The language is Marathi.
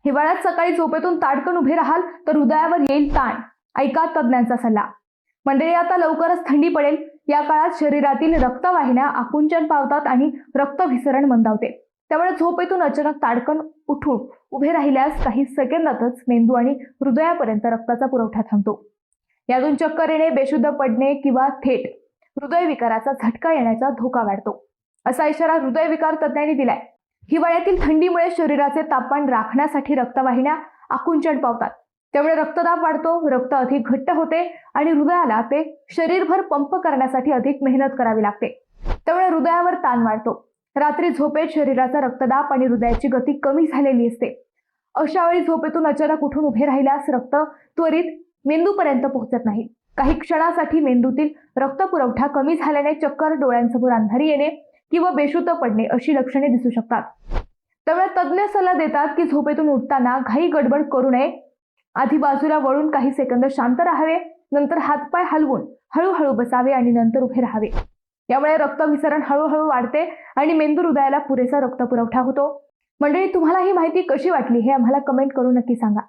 हिवाळ्यात सकाळी झोपेतून ताडकन उभे राहाल तर हृदयावर येईल ताण. ऐका तज्ज्ञांचा सल्ला. मंडळी, आता लवकरच थंडी पडेल. या काळात शरीरातील रक्तवाहिन्या आकुंचन पावतात आणि रक्तभिसरण मंदावते. त्यामुळे झोपेतून अचानक ताडकन उठून उभे राहिल्यास काही सेकंदातच मेंदू आणि हृदयापर्यंत रक्ताचा पुरवठा थांबतो. यातून चक्कर येणे, बेशुद्ध पडणे किंवा थेट हृदयविकाराचा झटका येण्याचा धोका वाढतो, असा इशारा हृदयविकार तज्ज्ञांनी दिलाय. हिवाळ्यातील थंडीमुळे शरीराचे तापमान राखण्यासाठी रक्तवाहिन्या आकुंचन पावतात. त्यामुळे रक्तदाब वाढतो, रक्त अधिक घट्ट होते आणि हृदयाला ते शरीरभर पंप करण्यासाठी अधिक मेहनत करावी लागते. त्यामुळे हृदयावर ताण वाढतो. रात्री झोपेत शरीराचा रक्तदाब आणि हृदयाची गती कमी झालेली असते. अशा वेळी झोपेतून अचानक उठून उभे राहिल्यास रक्त त्वरित मेंदूपर्यंत पोहोचत नाही. काही क्षणासाठी मेंदूतील रक्तपुरवठा कमी झाल्याने चक्कर, डोळ्यांसमोर अंधारी येणे किंवा बेशुद्ध पडणे अशी लक्षणे दिसू शकतात. त्यामुळे तज्ज्ञ सल्ला देतात की झोपेतून उठताना घाई गडबड करू नये. आधी बाजूला वळून काही सेकंद शांत राहावे, नंतर हातपाय हलवून हळूहळू बसावे आणि नंतर उभे राहावे. यामुळे रक्तभिसरण हळूहळू वाढते आणि मेंदू हृदयाला पुरेसा रक्तपुरवठा होतो. मंडळी, तुम्हाला ही माहिती कशी वाटली हे आम्हाला कमेंट करून नक्की सांगा.